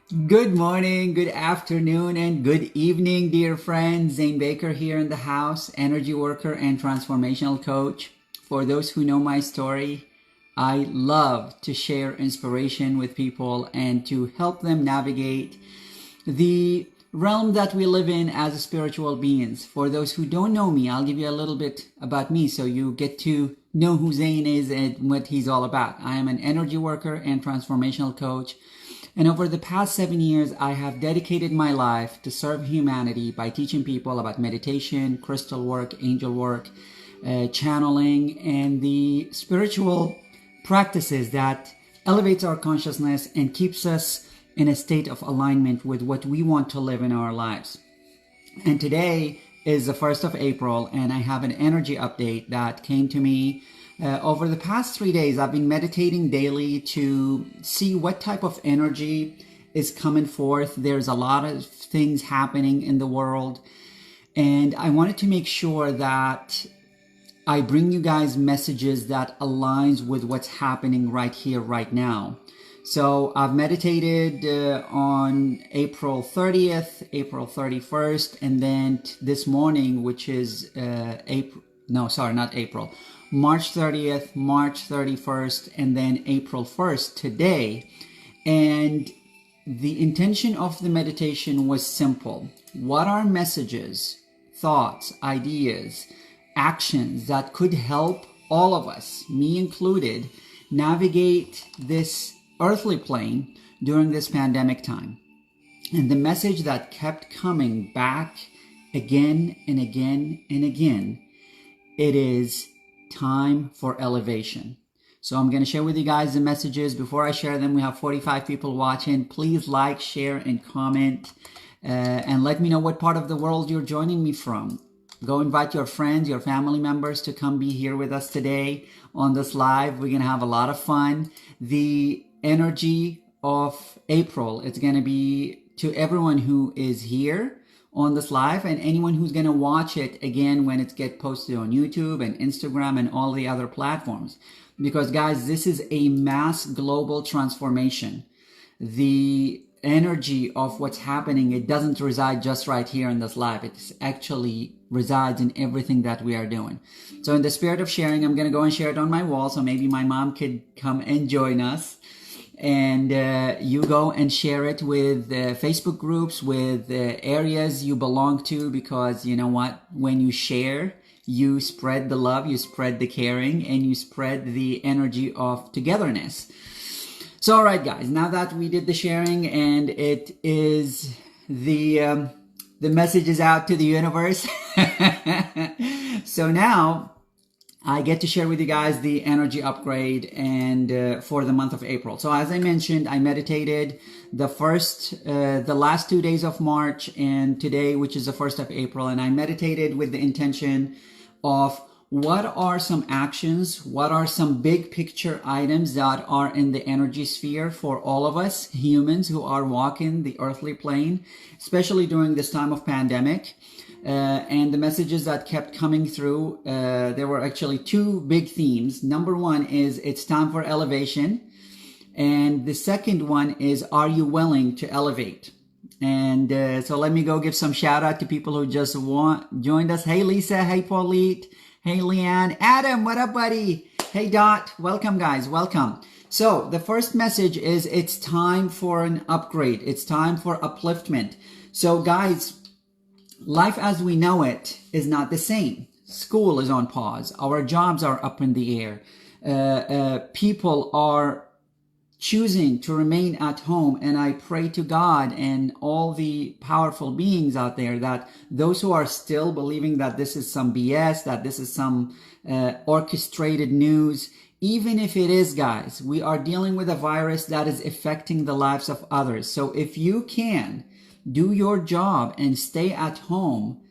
Good morning, good afternoon, and good evening, dear friends. Zane Baker here in the house, energy worker and transformational coach. For those who know my story, I love to share inspiration with people and to help them navigate the realm that we live in as spiritual beings. For those who don't know me, I'll give you a little bit about me so you get to know who Zane is and what he's all about. I am an energy worker and transformational coach. And over the past 7 years, I have dedicated my life to serve humanity by teaching people about meditation, crystal work, angel work, channeling, and the spiritual practices that elevates our consciousness and keeps us in a state of alignment with what we want to live in our lives. And today is the 1st of April, and I have an energy update that came to me over the past 3 days. I've been meditating daily to see what type of energy is coming forth. There's a lot of things happening in the world, and I wanted to make sure that I bring you guys messages that aligns with what's happening right here, right now. So I've meditated on April 30th, April 31st, and then this morning, which is March 30th, March 31st, and then April 1st today. And the intention of the meditation was simple. What are messages, thoughts, ideas, actions that could help all of us, me included, navigate this earthly plane during this pandemic time? And the message that kept coming back again and again and again, it is time for elevation. So I'm going to share with you guys the messages. Before I share them, we have 45 people watching. Please like, share, and comment, and let me know what part of the world you're joining me from. Go invite your friends, your family members to come be here with us today on this live. We're going to have a lot of fun. The energy of April, it's going to be to everyone who is here on this live and anyone who's going to watch it again when it gets posted on YouTube and Instagram and all the other platforms. Because guys, this is a mass global transformation. The energy of what's happening, it doesn't reside just right here in this live. It actually resides in everything that we are doing. So in the spirit of sharing, I'm going to go and share it on my wall. So maybe my mom could come and join us. And you go and share it with Facebook groups, with areas you belong to, because you know what? When you share, you spread the love, you spread the caring, and you spread the energy of togetherness. So, all right, guys, now that we did the sharing and it is the message is out to the universe. So now I get to share with you guys the energy upgrade and for the month of April. So as I mentioned, I meditated the last 2 days of March and today, which is the 1st of April. And I meditated with the intention of what are some actions, what are some big picture items that are in the energy sphere for all of us humans who are walking the earthly plane, especially during this time of pandemic. And the messages that kept coming through, there were actually two big themes. Number one is it's time for elevation. And the second one is, are you willing to elevate? And so let me go give some shout out to people who just joined us. Hey, Lisa. Hey, Paulette. Hey, Leanne. Adam, what up, buddy? Hey, Dot. Welcome, guys. Welcome. So the first message is it's time for an upgrade. It's time for upliftment. So, guys, life as we know it is not the same. School is on pause. Our jobs are up in the air. People are choosing to remain at home. And I pray to God and all the powerful beings out there that those who are still believing that this is some BS, that this is some orchestrated news, even if it is, guys, we are dealing with a virus that is affecting the lives of others. So if you can do your job and stay at home,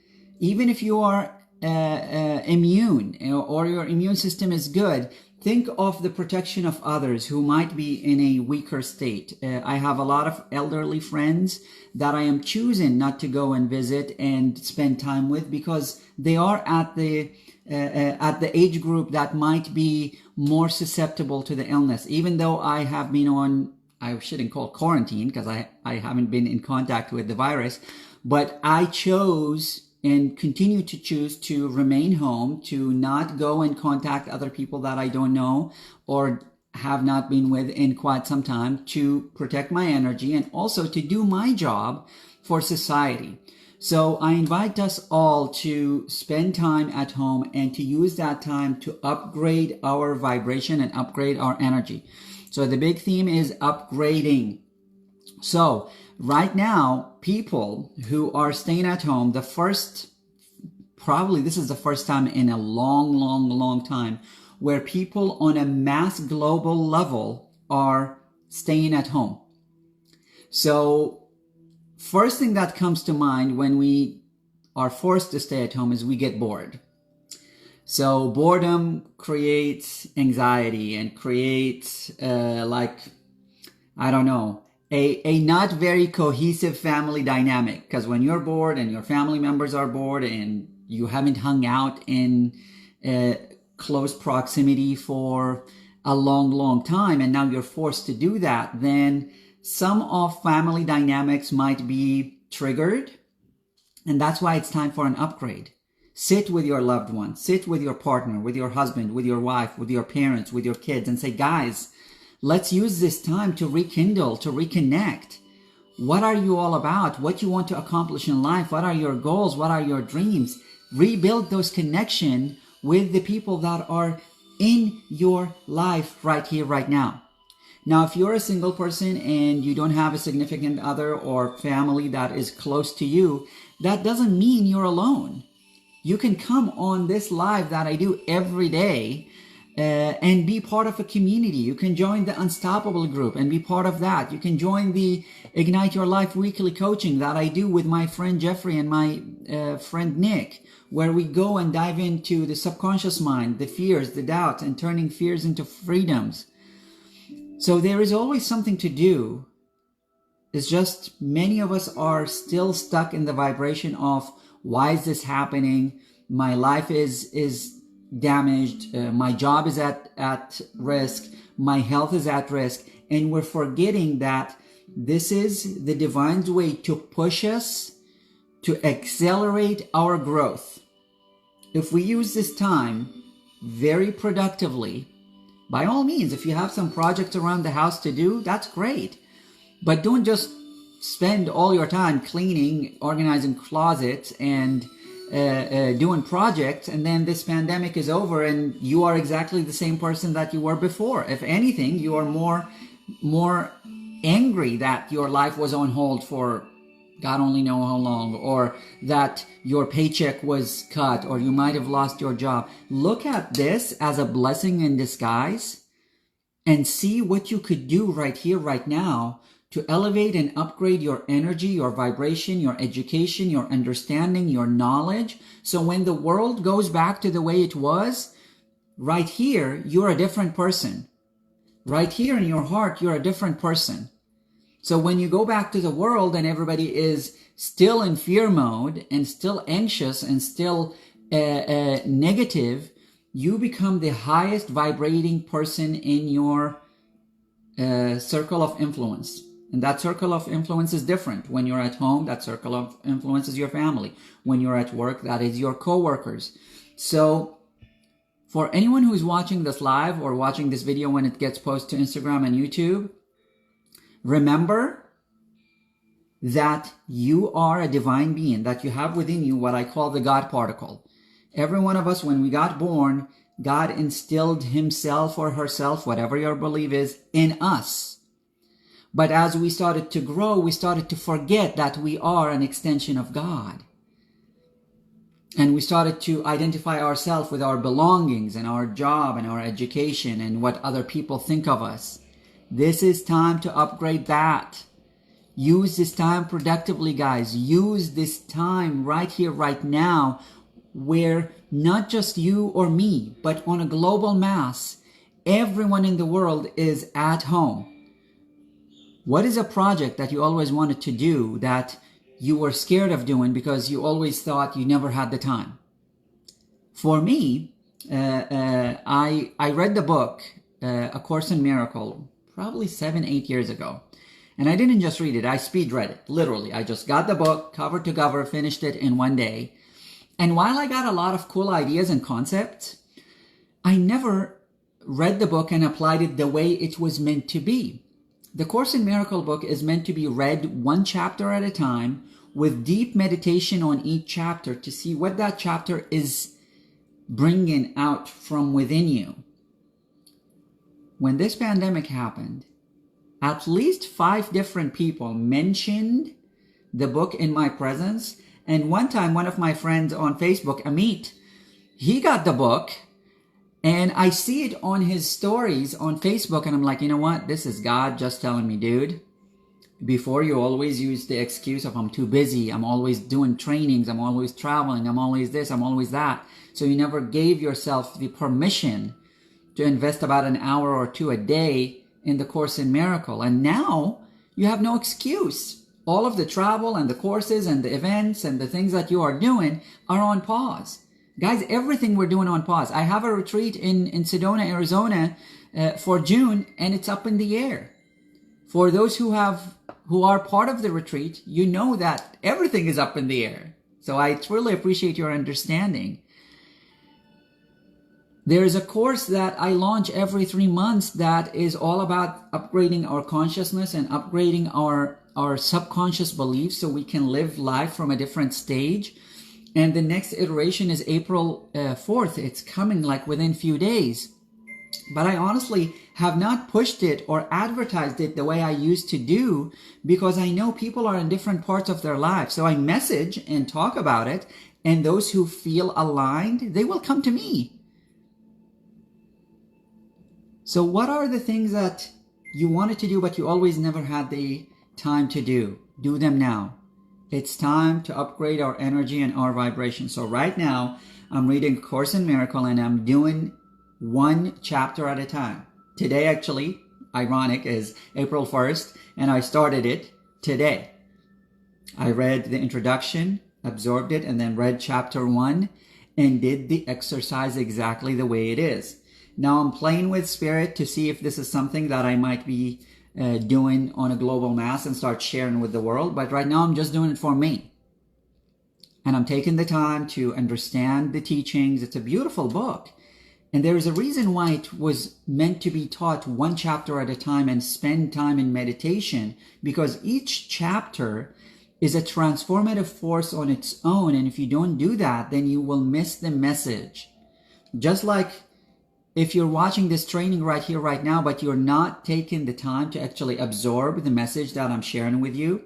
even if you are immune or your immune system is good, think of the protection of others who might be in a weaker state. I have a lot of elderly friends that I am choosing not to go and visit and spend time with because they are at the age group that might be more susceptible to the illness. Even though I have been on I shouldn't call quarantine because I haven't been in contact with the virus, but I chose and continue to choose to remain home, to not go and contact other people that I don't know or have not been with in quite some time, to protect my energy and also to do my job for society. So I invite us all to spend time at home and to use that time to upgrade our vibration and upgrade our energy. So the big theme is upgrading. So right now, people who are staying at home, probably this is the first time in a long time where people on a mass global level are staying at home. So first thing that comes to mind when we are forced to stay at home is we get bored. So boredom creates anxiety and creates a not very cohesive family dynamic, because when you're bored and your family members are bored and you haven't hung out in close proximity for a long time and now you're forced to do that, then some of family dynamics might be triggered, and that's why it's time for an upgrade. Sit with your loved one, sit with your partner, with your husband, with your wife, with your parents, with your kids, and say, guys, let's use this time to rekindle, to reconnect. What are you all about? What you want to accomplish in life? What are your goals? What are your dreams? Rebuild those connections with the people that are in your life right here, right now. Now, if you're a single person and you don't have a significant other or family that is close to you, that doesn't mean you're alone. You can come on this live that I do every day and be part of a community. You can join the Unstoppable group and be part of that. You can join the Ignite Your Life weekly coaching that I do with my friend Jeffrey and my friend Nick, where we go and dive into the subconscious mind, the fears, the doubts, and turning fears into freedoms. So there is always something to do. It's just many of us are still stuck in the vibration of, why is this happening? My life is damaged. My job is at risk. My health is at risk. And we're forgetting that this is the divine's way to push us to accelerate our growth. If we use this time very productively, by all means, if you have some projects around the house to do, that's great. But don't just spend all your time cleaning, organizing closets, and doing projects, and then this pandemic is over and you are exactly the same person that you were before. If anything, you are more angry that your life was on hold for God only know how long, or that your paycheck was cut, or you might have lost your job. Look at this as a blessing in disguise and see what you could do right here, right now, to elevate and upgrade your energy, your vibration, your education, your understanding, your knowledge. So when the world goes back to the way it was, right here, you're a different person. Right here in your heart, you're a different person. So when you go back to the world and everybody is still in fear mode and still anxious and still negative, you become the highest vibrating person in your circle of influence. And that circle of influence is different. When you're at home, that circle of influence is your family. When you're at work, that is your coworkers. So for anyone who's watching this live or watching this video when it gets posted to Instagram and YouTube, remember that you are a divine being, that you have within you what I call the God particle. Every one of us, when we got born, God instilled himself or herself, whatever your belief is, in us. But as we started to grow, we started to forget that we are an extension of God. And we started to identify ourselves with our belongings and our job and our education and what other people think of us. This is time to upgrade that. Use this time productively, guys. Use this time right here, right now, where not just you or me, but on a global mass, everyone in the world is at home. What is a project that you always wanted to do that you were scared of doing because you always thought you never had the time? For me, I read the book, A Course in Miracle, probably 7-8 years ago. And I didn't just read it, I speed read it, literally. I just got the book, cover to cover, finished it in one day. And while I got a lot of cool ideas and concepts, I never read the book and applied it the way it was meant to be. The Course in Miracles book is meant to be read one chapter at a time with deep meditation on each chapter to see what that chapter is bringing out from within you. When this pandemic happened, at least 5 different people mentioned the book in my presence. And one time, one of my friends on Facebook, Amit, he got the book and I see it on his stories on Facebook. And I'm like, you know what? This is God just telling me, dude, before you always use the excuse of I'm too busy. I'm always doing trainings. I'm always traveling. I'm always this. I'm always that. So you never gave yourself the permission to invest about an hour or 2 a day in the Course in Miracles. And now you have no excuse. All of the travel and the courses and the events and the things that you are doing are on pause. Guys, everything we're doing on pause. I have a retreat in Sedona, Arizona for June, and it's up in the air. For those who are part of the retreat, you know that everything is up in the air. So I truly appreciate your understanding. There is a course that I launch every 3 months that is all about upgrading our consciousness and upgrading our subconscious beliefs so we can live life from a different stage. And the next iteration is April 4th. It's coming like within few days. But I honestly have not pushed it or advertised it the way I used to do because I know people are in different parts of their lives. So I message and talk about it. And those who feel aligned, they will come to me. So what are the things that you wanted to do but you always never had the time to do? Do them now. It's time to upgrade our energy and our vibration. So right now, I'm reading Course in Miracles and I'm doing 1 chapter at a time. Today, actually, ironic, is April 1st, and I started it today. I read the introduction, absorbed it, and then read chapter 1 and did the exercise exactly the way it is. Now I'm playing with spirit to see if this is something that I might be doing on a global mass and start sharing with the world. But right now I'm just doing it for me. And I'm taking the time to understand the teachings. It's a beautiful book. And there is a reason why it was meant to be taught 1 chapter at a time and spend time in meditation, because each chapter is a transformative force on its own. And if you don't do that, then you will miss the message. Just like if you're watching this training right here, right now, but you're not taking the time to actually absorb the message that I'm sharing with you,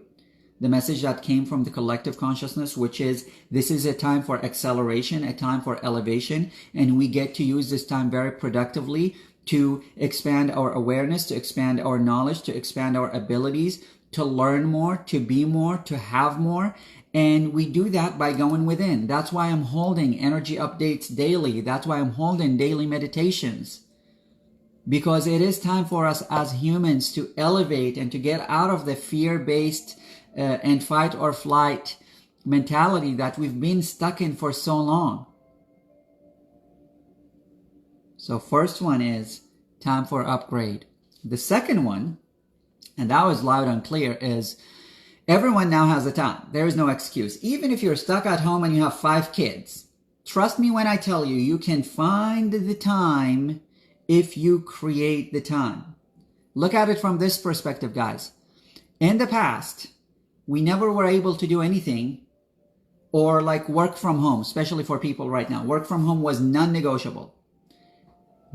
the message that came from the collective consciousness, which is this is a time for acceleration, a time for elevation, and we get to use this time very productively to expand our awareness, to expand our knowledge, to expand our abilities, to learn more, to be more, to have more. And we do that by going within. That's why I'm holding energy updates daily. That's why I'm holding daily meditations. Because it is time for us as humans to elevate and to get out of the fear-based and fight or flight mentality that we've been stuck in for so long. So first one is time for upgrade. The second one, and that was loud and clear, is everyone now has a time. There is no excuse. Even if you're stuck at home and you have 5 kids, trust me when I tell you, you can find the time if you create the time. Look at it from this perspective, guys. In the past, we never were able to do anything or like work from home, especially for people right now. Work from home was non-negotiable.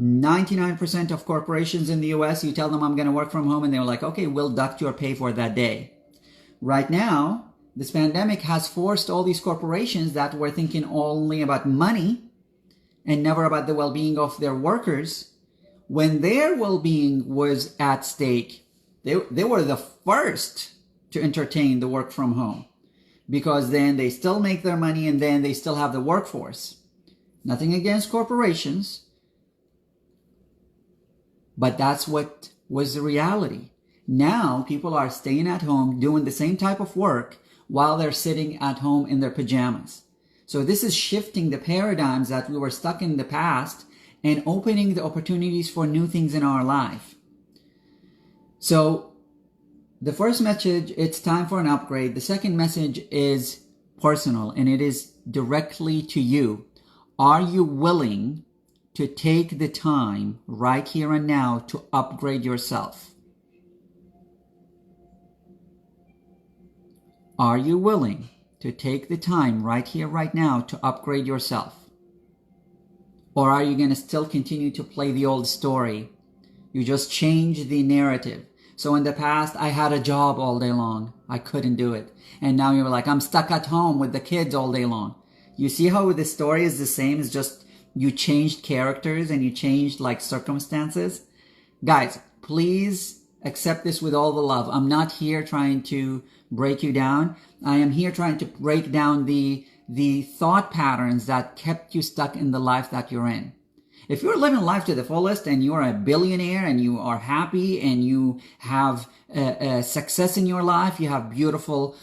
99% of corporations in the US, you tell them I'm going to work from home and they're like, okay, we'll deduct your pay for that day. Right now, this pandemic has forced all these corporations that were thinking only about money and never about the well-being of their workers. When their well-being was at stake, they were the first to entertain the work from home, because then they still make their money and then they still have the workforce. Nothing against corporations, but that's what was the reality. Now people are staying at home doing the same type of work while they're sitting at home in their pajamas. So this is shifting the paradigms that we were stuck in the past and opening the opportunities for new things in our life. So the first message, it's time for an upgrade. The second message is personal, and it is directly to you. Are you willing to take the time right here and now to upgrade yourself? Are you willing to take the time right here, right now to upgrade yourself? Or are you going to still continue to play the old story? You just change the narrative. So in the past, I had a job all day long. I couldn't do it. And now you're like, I'm stuck at home with the kids all day long. You see how the story is the same? It's just you changed characters and you changed like circumstances. Guys, please accept this with all the love. I'm not here trying to break you down. I am here trying to break down the thought patterns that kept you stuck in the life that you're in. If you're living life to the fullest and you're a billionaire and you are happy and you have success in your life, you have beautiful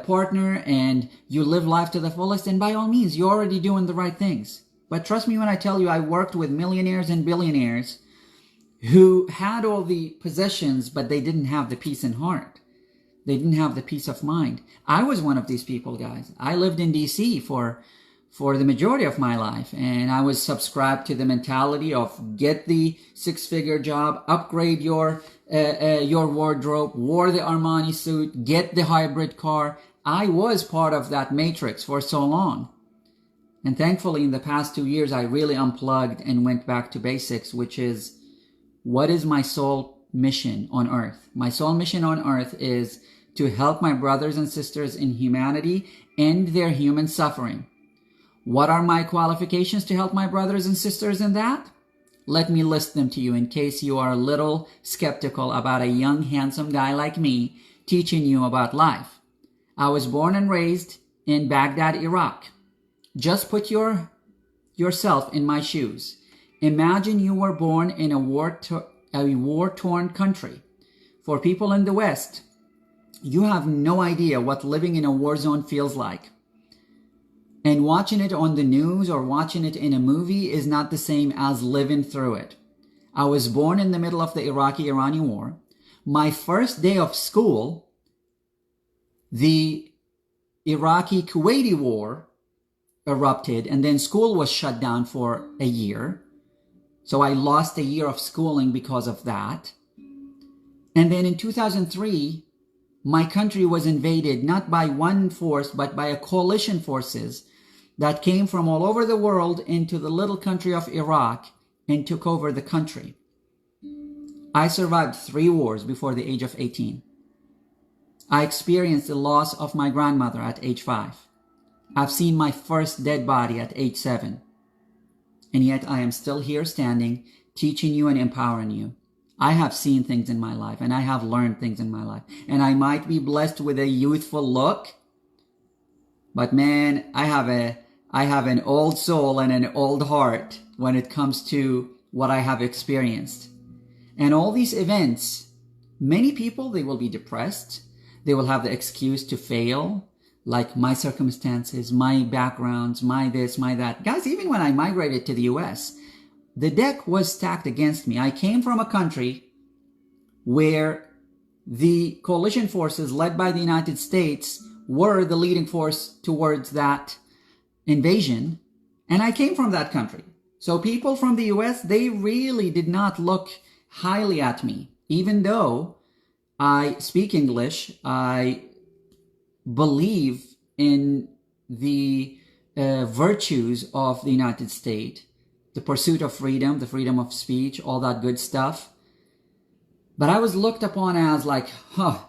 partner and you live life to the fullest, and by all means, you're already doing the right things. But trust me when I tell you, I worked with millionaires and billionaires who had all the possessions, but they didn't have the peace in heart. They didn't have the peace of mind. I was one of these people, guys. I lived in DC for the majority of my life, and I was subscribed to the mentality of get the six-figure job, upgrade your wardrobe, wear the Armani suit, get the hybrid car. I was part of that matrix for so long. And thankfully, in the past 2 years, I really unplugged and went back to basics, which is, what is my soul mission on earth? My soul mission on earth is to help my brothers and sisters in humanity end their human suffering. What are my qualifications to help my brothers and sisters in that? Let me list them to you in case you are a little skeptical about a young, handsome guy like me teaching you about life. I was born and raised in Baghdad, Iraq. Just put yourself in my shoes. Imagine you were born in a war-torn country. For people in the West, you have no idea what living in a war zone feels like. And watching it on the news or watching it in a movie is not the same as living through it. I was born in the middle of the Iraqi-Irani war. My first day of school, the Iraqi-Kuwaiti war erupted, and then school was shut down for a year. So I lost a year of schooling because of that. And then in 2003, my country was invaded not by one force, but by a coalition forces that came from all over the world into the little country of Iraq and took over the country. I survived 3 wars before the age of 18. I experienced the loss of my grandmother at age 5. I've seen my first dead body at age 7. And yet I am still here standing, teaching you and empowering you. I have seen things in my life, and I have learned things in my life. And I might be blessed with a youthful look, but man, I have an old soul and an old heart when it comes to what I have experienced. And all these events, many people, they will be depressed. They will have the excuse to fail, like my circumstances, my backgrounds, my this, my that. Guys, even when I migrated to the US, the deck was stacked against me. I came from a country where the coalition forces led by the United States were the leading force towards that invasion. And I came from that country. So people from the US, they really did not look highly at me. Even though I speak English, I believe in the virtues of the United States, the pursuit of freedom, the freedom of speech, all that good stuff. But I was looked upon as like,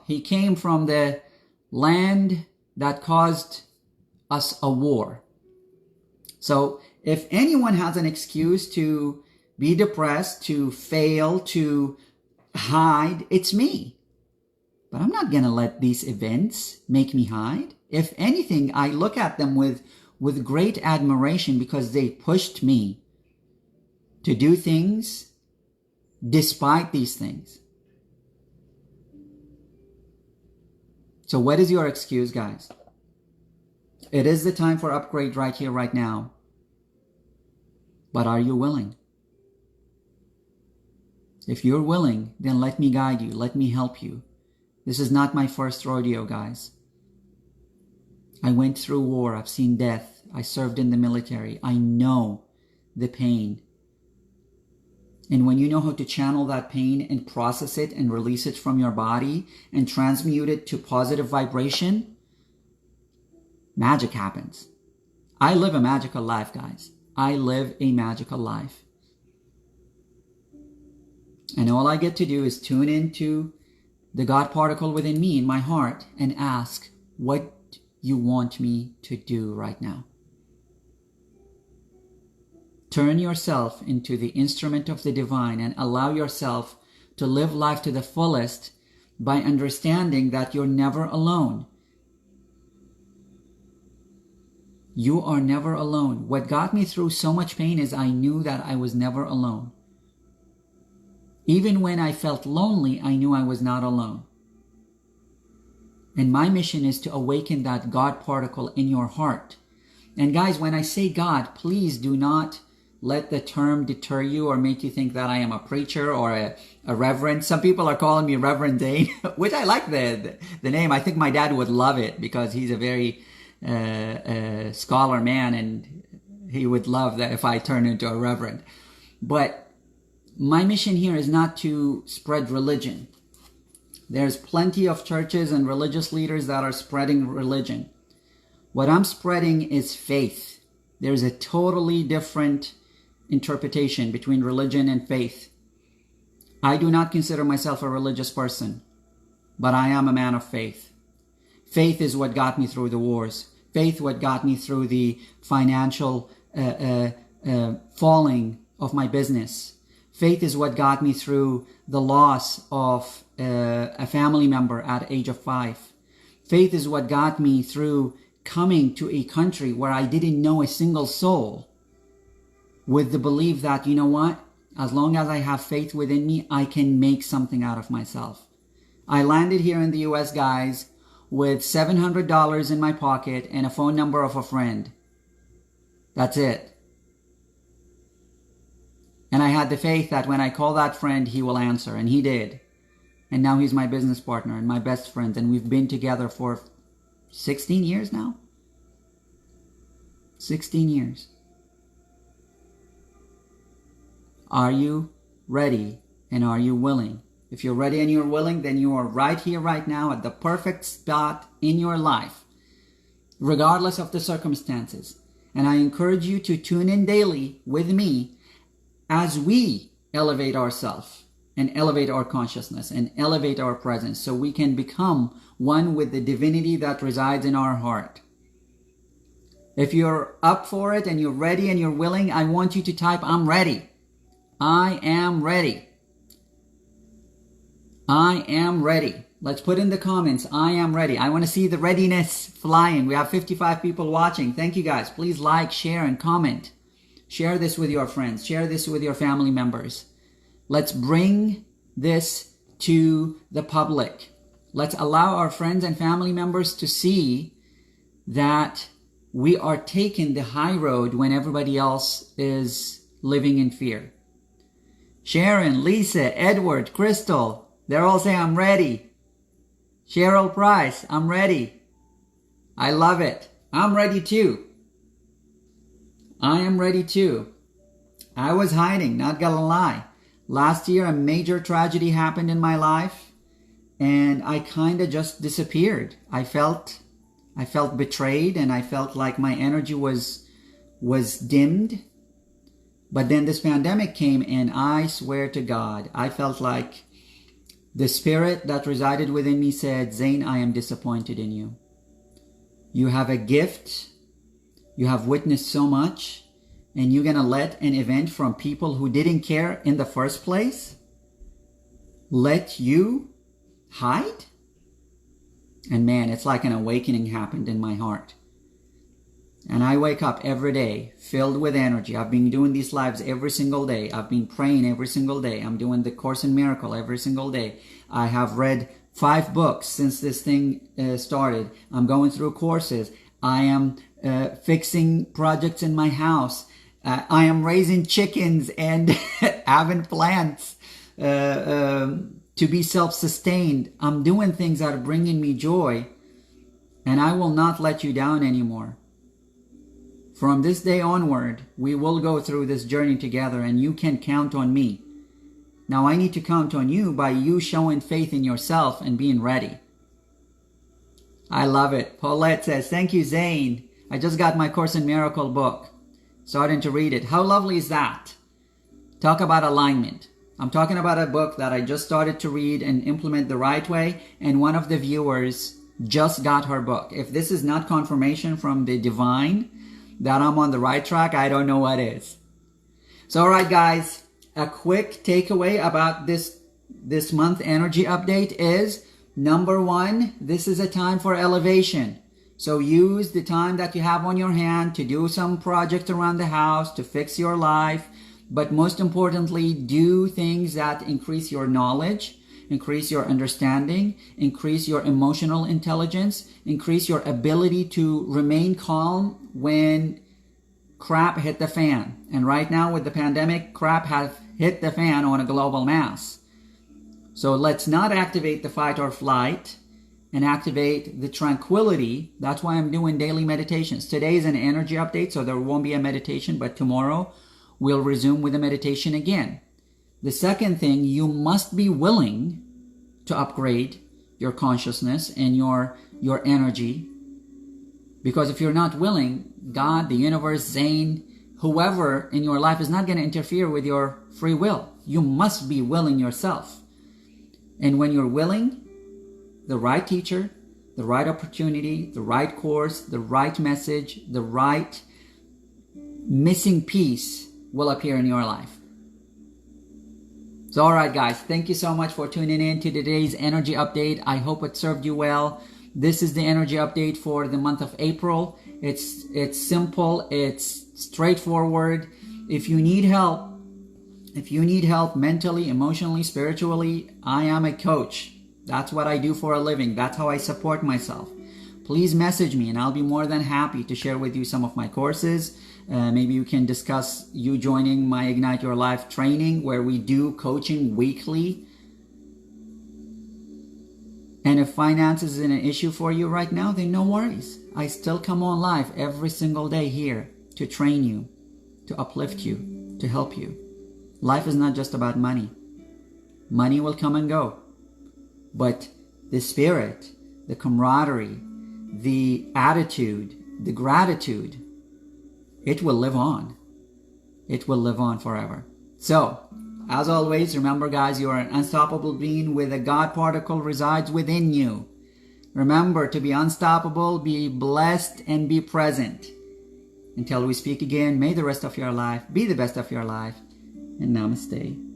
he came from the land that caused us a war. So if anyone has an excuse to be depressed, to fail, to hide, it's me. But I'm not going to let these events make me hide. If anything, I look at them with great admiration because they pushed me to do things despite these things. So what is your excuse, guys? It is the time for upgrade right here, right now. But are you willing? If you're willing, then let me guide you. Let me help you. This is not my first rodeo, guys. I went through war. I've seen death. I served in the military. I know the pain. And when you know how to channel that pain and process it and release it from your body and transmute it to positive vibration, magic happens. I live a magical life, guys. I live a magical life. And all I get to do is tune into the God particle within me, in my heart, and ask what you want me to do right now. Turn yourself into the instrument of the divine and allow yourself to live life to the fullest by understanding that you're never alone. You are never alone. What got me through so much pain is I knew that I was never alone. Even when I felt lonely, I knew I was not alone. And my mission is to awaken that God particle in your heart. And guys, when I say God, please do not let the term deter you or make you think that I am a preacher or a reverend. Some people are calling me Reverend Zane, which I like the name. I think my dad would love it because he's a very scholar man, and he would love that if I turn into a reverend. But my mission here is not to spread religion. There's plenty of churches and religious leaders that are spreading religion. What I'm spreading is faith. There's a totally different interpretation between religion and faith. I do not consider myself a religious person, but I am a man of faith. Faith is what got me through the wars. Faith what got me through the financial falling of my business. Faith is what got me through the loss of a family member at age of 5. Faith is what got me through coming to a country where I didn't know a single soul, with the belief that, you know what, as long as I have faith within me, I can make something out of myself. I landed here in the US, guys, with $700 in my pocket and a phone number of a friend. That's it. And I had the faith that when I call that friend, he will answer, and he did. And now he's my business partner and my best friend, and we've been together for 16 years now. 16 years. Are you ready and are you willing? If you're ready and you're willing, then you are right here, right now, at the perfect spot in your life, regardless of the circumstances. And I encourage you to tune in daily with me as we elevate ourselves and elevate our consciousness and elevate our presence so we can become one with the divinity that resides in our heart. If you're up for it and you're ready and you're willing, I want you to type, I'm ready. I am ready. I am ready. Let's put in the comments, I am ready. I want to see the readiness flying. We have 55 people watching. Thank you, guys. Please like, share, and comment. Share this with your friends. Share this with your family members. Let's bring this to the public. Let's allow our friends and family members to see that we are taking the high road when everybody else is living in fear. Sharon, Lisa, Edward, Crystal, they're all saying, I'm ready. Cheryl Price, I'm ready. I love it. I'm ready too. I am ready too. I was hiding, not gonna lie. Last year, a major tragedy happened in my life, and I kind of just disappeared. I felt betrayed, and I felt like my energy was dimmed. But then this pandemic came, and I swear to God, I felt like the spirit that resided within me said, Zane, I am disappointed in you. You have a gift. You have witnessed so much, and you're going to let an event from people who didn't care in the first place let you hide? And man, it's like an awakening happened in my heart. And I wake up every day filled with energy. I've been doing these lives every single day. I've been praying every single day. I'm doing the Course in Miracle every single day. I have read 5 books since this thing started. I'm going through courses. I am fixing projects in my house. I am raising chickens and having plants to be self-sustained. I'm doing things that are bringing me joy, and I will not let you down anymore. From this day onward, we will go through this journey together, and you can count on me. Now I need to count on you by you showing faith in yourself and being ready. I love it. Paulette says, thank you, Zane. I just got my Course in Miracle book. Starting to read it. How lovely is that? Talk about alignment. I'm talking about a book that I just started to read and implement the right way, and one of the viewers just got her book. If this is not confirmation from the divine that I'm on the right track, I don't know what is. So, all right, guys, a quick takeaway about this month energy update is, number one, this is a time for elevation. So use the time that you have on your hand to do some project around the house, to fix your life, but most importantly, do things that increase your knowledge, increase your understanding, increase your emotional intelligence, increase your ability to remain calm when crap hit the fan. And right now with the pandemic, crap has hit the fan on a global mass. So let's not activate the fight or flight and activate the tranquility. That's why I'm doing daily meditations. Today is an energy update, so there won't be a meditation, but tomorrow we'll resume with a meditation again. The second thing, you must be willing to upgrade your consciousness and your energy. Because if you're not willing, God, the universe, Zane, whoever in your life is not going to interfere with your free will. You must be willing yourself. And when you're willing, the right teacher, the right opportunity, the right course, the right message, the right missing piece will appear in your life. So, all right, guys, thank you so much for tuning in to today's energy update. I hope it served you well. This is the energy update for the month of April. It's simple, it's straightforward. If you need help mentally, emotionally, spiritually, I am a coach. That's what I do for a living. That's how I support myself. Please message me and I'll be more than happy to share with you some of my courses. Maybe you can discuss you joining my Ignite Your Life training where we do coaching weekly. And if finances is an issue for you right now, then no worries. I still come on live every single day here to train you, to uplift you, to help you. Life is not just about money. Money will come and go. But the spirit, the camaraderie, the attitude, the gratitude, it will live on. It will live on forever. So, as always, remember guys, you are an unstoppable being with a God particle resides within you. Remember to be unstoppable, be blessed, and be present. Until we speak again, may the rest of your life be the best of your life. And namaste.